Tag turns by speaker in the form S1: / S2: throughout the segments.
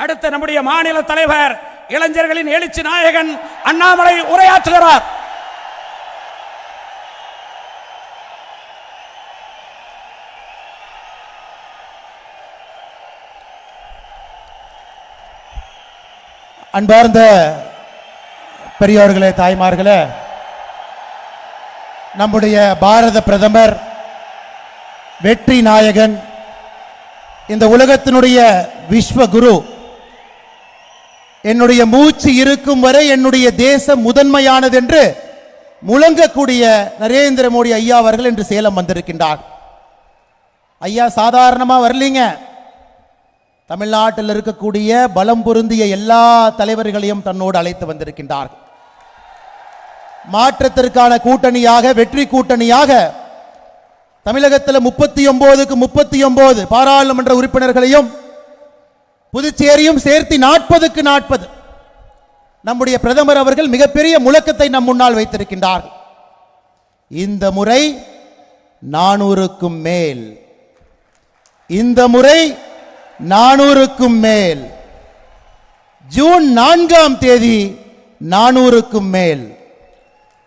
S1: அடுத்த நம்முடைய மாநில தலைவர் இளைஞர்களின் எழுச்சி நாயகன் அண்ணாமலை உரையாற்றுகிறார்.
S2: அன்பார்ந்த பெரியோர்களே, தாய்மார்களே, நம்முடைய பாரத பிரதமர் வெற்றி நாயகன், இந்த உலகத்தினுடைய விஸ்வகுரு, என்னுடைய மூச்சு இருக்கும் வரை என்னுடைய தேசம் முதன்மையானது என்று முழங்கக்கூடிய நரேந்திர மோடி ஐயா அவர்கள் இன்று சேலம் வந்திருக்கின்றார். ஐயா சாதாரணமா வரலீங்க. தமிழ்நாட்டில் இருக்கக்கூடிய பலம் பொருந்திய எல்லா தலைவர்களையும் தன்னோடு அழைத்து வந்திருக்கின்றார். மாற்றத்திற்கான கூட்டணியாக, வெற்றி கூட்டணியாக தமிழகத்தில் 39க்கு 39 பாராளுமன்ற உறுப்பினர்களையும் புதுச்சேரியும் சேர்த்து 40க்கு 40 நம்முடைய பிரதமர் அவர்கள் மிகப்பெரிய முழக்கத்தை நம் முன்னால் வைத்திருக்கின்றார். இந்த முறை 400க்கும் மேல், இந்த முறை 400க்கும் மேல், ஜூன் 4ஆம் தேதி 400க்கும் மேல்,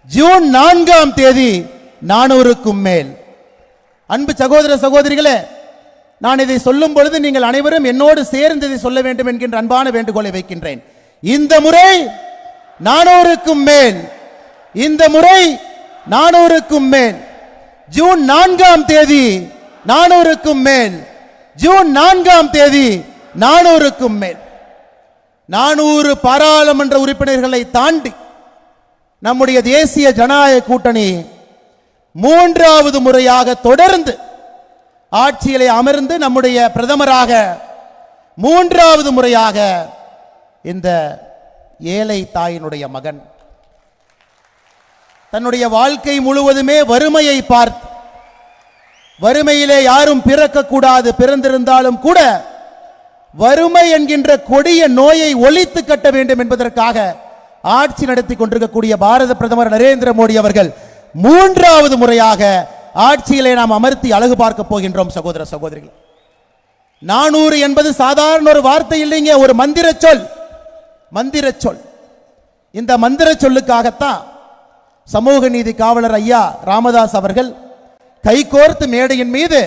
S2: ஜூன் 4ஆம் தேதி 400க்கும் மேல். அன்பு சகோதர சகோதரிகளே, நான் இதை சொல்லும் பொழுது நீங்கள் அனைவரும் என்னோடு சேர்ந்து இதை சொல்ல வேண்டும் என்கின்ற அன்பான வேண்டுகோளை வைக்கின்றேன். இந்த முறை 400க்கும் மேல், இந்த முறை 400க்கும் மேல், ஜூன் 4ஆம் தேதி 400க்கும் மேல், ஜூன் 4ஆம் தேதி 400க்கும் மேல். 400 பாராளுமன்ற உறுப்பினர்களை தாண்டி நம்முடைய தேசிய ஜனநாயக கூட்டணி 3வது முறையாக தொடர்ந்து ஆட்சியிலே அமர்ந்து நம்முடைய பிரதமராக 3வது முறையாக இந்த ஏழை தாயினுடைய மகன் தன்னுடைய வாழ்க்கை முழுவதுமே வறுமையை பார்த்து, வறுமையிலே யாரும் பிறக்கக்கூடாது, பிறந்திருந்தாலும் கூட வறுமை என்கின்ற கொடிய நோயை ஒழித்து கட்ட வேண்டும் என்பதற்காக ஆட்சி நடத்தி கொண்டிருக்கக்கூடிய பாரத பிரதமர் நரேந்திர மோடி அவர்கள் 3வது முறையாக ஆட்சியிலே நாம் அமர்த்தி அழகு பார்க்க போகின்றோம். சகோதர சகோதரிகள், 400 என்பது சாதாரண ஒரு வார்த்தை இல்லைங்க, ஒரு மந்திர சொல். மந்திர சொல். இந்த மந்திர சொல்லுக்காகத்தான் சமூக நீதி காவலர் ஐயா ராமதாஸ் அவர்கள் கைகோர்த்து மேடையின் மீது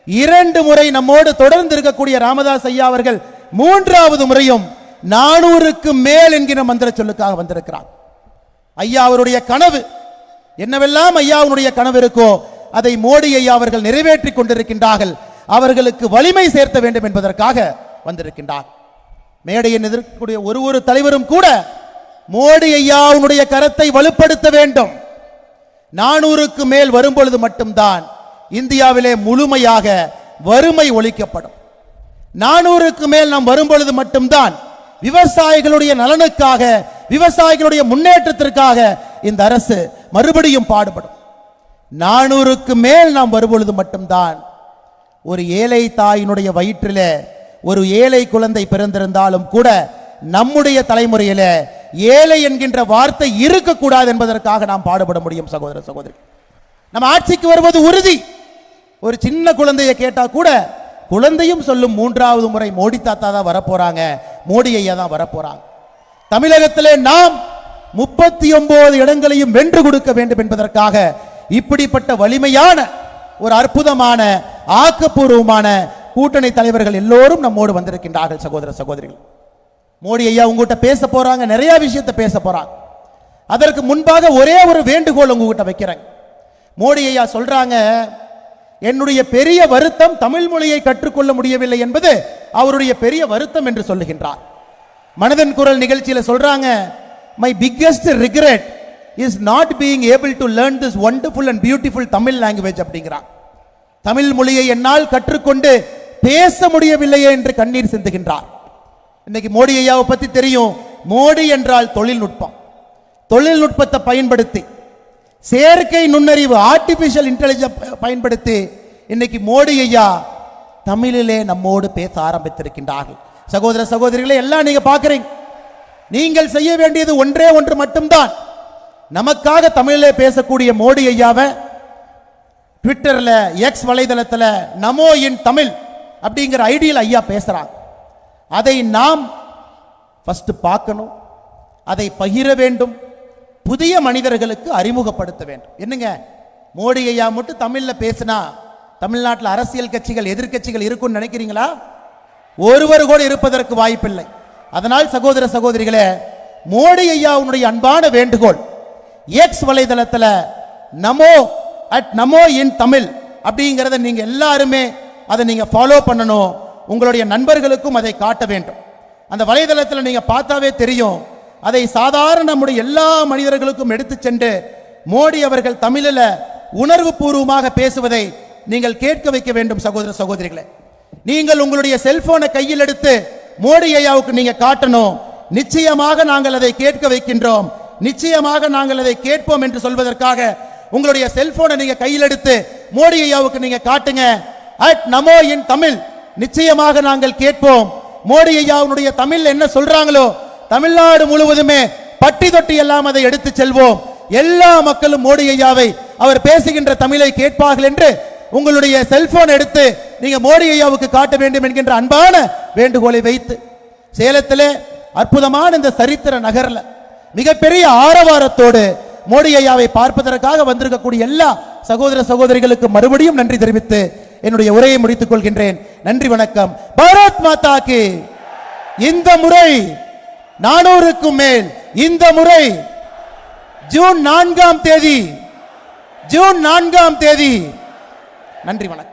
S2: 2 முறை நம்மோடு தொடர்ந்து இருக்கக்கூடிய ராமதாஸ் ஐயா அவர்கள் 3வது முறையும் 400க்கு மேல் என்கிற மந்திர சொல்லுக்காக வந்திருக்கிறார். ஐயா அவருடைய கனவு என்னவெல்லாம் ஐயாவுடைய கனவு இருக்கோ அதை மோடி ஐயா அவர்கள் நிறைவேற்றி கொண்டிருக்கின்றார்கள். அவர்களுக்கு வலிமை சேர்த்த வேண்டும் என்பதற்காக வந்திருக்கின்றார். மேடையில் எதிர்க்கக்கூடிய ஒரு தலைவரும் கூட மோடி ஐயாவுடைய கரத்தை வலுப்படுத்த வேண்டும். 400க்கு மேல் வரும்பொழுது மட்டும்தான் இந்தியாவிலே முழுமையாக வறுமை ஒழிக்கப்படும். 400க்கு மேல் நாம் வரும்பொழுது மட்டும்தான் விவசாயிகளுடைய நலனுக்காக, விவசாயிகளுடைய முன்னேற்றத்திற்காக இந்த அரசு மறுபடியும் பாடுபடும். 400க்கு மேல் நாம் வரும்பொழுது மட்டும்தான் ஒரு ஏழை தாயினுடைய வயிற்றிலே ஒரு ஏழை குழந்தை பிறந்திருந்தாலும் கூட நம்முடைய தலைமுறையில ஏழை என்கின்ற வார்த்தை இருக்கக்கூடாது என்பதற்காக நாம் பாடுபட முடியும். சகோதர சகோதரி, நம்ம ஆட்சிக்கு வருவது உறுதி. ஒரு சின்ன குழந்தையை கேட்டா கூட குழந்தையும் சொல்லும் 3வது முறை மோடி தாத்தா தான் வரப்போறாங்க, மோடி ஐயா தான் வரப்போறாங்க. தமிழகத்திலே நாம் 39 இடங்களையும் வென்று கொடுக்க வேண்டும் என்பதற்காக இப்படிப்பட்ட வலிமையான ஒரு அற்புதமான ஆக்கப்பூர்வமான கூட்டணி தலைவர்கள் எல்லோரும் நம்மோடு வந்திருக்கின்றார்கள். சகோதர சகோதரிகள், மோடி ஐயா உங்ககிட்ட பேச போறாங்க, நிறைய விஷயத்தை பேச போறாங்க. அதற்கு முன்பாக ஒரே ஒரு வேண்டுகோள் உங்ககிட்ட வைக்கிறேன். மோடி ஐயா சொல்றாங்க, என்னுடைய பெரிய வருத்தம் தமிழ் மொழியை கற்றுக்கொள்ள முடியவில்லை என்பது அவருடைய பெரிய வருத்தம் என்று சொல்லுகின்றார். மனதின் குரல் நிகழ்ச்சியில் சொல்றாங்க, my biggest regret is not being able to learn this wonderful and beautiful Tamil language அப்படிங்கிறார். தமிழ் மொழியை என்னால் கற்றுக்கொண்டு பேச முடியவில்லையே என்று கண்ணீர் சிந்துகின்றார். இன்னைக்கு மோடி ஐயாவை பத்தி தெரியும். மோடி என்றால் தொழில்நுட்பம். தொழில்நுட்பத்தை பயன்படுத்தி, செயற்கை நுண்ணறிவு, ஆர்டிபிஷியல் இன்டெலிஜென்ஸ் பயன்படுத்தி இன்னைக்கு மோடி ஐயா தமிழிலே நம்மோடு பேச ஆரம்பித்திருக்கின்றார்கள். சகோதர சகோதரிகளை எல்லாம் நீங்க பார்க்கிறீங்க. நீங்கள் செய்ய வேண்டியது ஒன்றே ஒன்று மட்டும்தான். நமக்காக தமிழிலே பேசக்கூடிய மோடி ஐயாவை ட்விட்டர்ல, எக்ஸ் வலைதளத்தில் நமோ இன் தமிழ் அப்படிங்கிற ஐடியில் ஐயா பேசுறாங்க. அதை நாம் ஃபர்ஸ்ட் பார்க்கணும், அதை பகிர வேண்டும், புதிய மனிதர்களுக்கு அறிமுகப்படுத்த வேண்டும். என்னங்க மோடி ஐயா மட்டும் தமிழ்ல பேசினா தமிழ்நாட்டில் அரசியல் கட்சிகள் எதிர்க்கட்சிகள் இருக்கும்னு நினைக்கிறீங்களா? ஒருவர் கூட இருப்பதற்கு வாய்ப்பில்லை. அதனால் சகோதர சகோதரிகளே, மோடி ஐயாவுடைய அன்பான வேண்டுகோள், எக்ஸ் வலைதளத்தில் நமோ இன் தமிழ் அப்படிங்கிறத நீங்க எல்லாருமே அதை நீங்க ஃபாலோ பண்ணணும். உங்களுடைய நண்பர்களுக்கும் அதை காட்ட வேண்டும். அந்த வலைதளத்தில் நீங்க பார்த்தாவே தெரியும். அதை சாதாரண நம்முடைய எல்லா மனிதர்களுக்கும் எடுத்து சென்று மோடி அவர்கள் தமிழில் உணர்வு பூர்வமாக பேசுவதை நீங்கள் கேட்க வைக்க வேண்டும். சகோதர சகோதரிகளே, நீங்கள் உங்களுடைய செல்போனை கையில் எடுத்து மோடி ஐயாவுக்கு நீங்க காட்டணும். நிச்சயமாக நாங்கள் அதை கேட்க வைக்கின்றோம், நிச்சயமாக நாங்கள் அதை கேட்போம் என்று சொல்வதற்காக உங்களுடைய செல்போனை நீங்க கையில் எடுத்து மோடி ஐயாவுக்கு நீங்க காட்டுங்க. நமோ இன் தமிழ், நிச்சயமாக நாங்கள் கேட்போம். மோடி ஐயாவுடைய தமிழ் என்ன சொல்றாங்களோ தமிழ்நாடு முழுவதுமே பட்டி தொட்டி எல்லாம் அதை எடுத்து செல்வோம். எல்லா மக்களும் மோடி ஐயாவை அவர் பேசுகின்ற தமிழை கேட்பார்கள் என்று உங்களுடைய செல்போன் எடுத்து நீங்க மோடி ஐயாவுக்கு காட்ட வேண்டும் என்கின்ற அன்பான வேண்டுகோளை வைத்து, சேலத்திலே அற்புதமான இந்த சரித்திர நகர்ல மிகப்பெரிய ஆரவாரத்தோடு மோடி ஐயாவை பார்ப்பதற்காக வந்திருக்கக்கூடிய எல்லா சகோதர சகோதரிகளுக்கு மறுபடியும் நன்றி தெரிவித்து என்னுடைய உரையை முடித்துக் கொள்கின்றேன். நன்றி, வணக்கம். பாரத் மாதா கி. இந்த முறை 400க்கும் மேல், இந்த முறை ஜூன் 4ஆம் தேதி, நன்றி, வணக்கம்.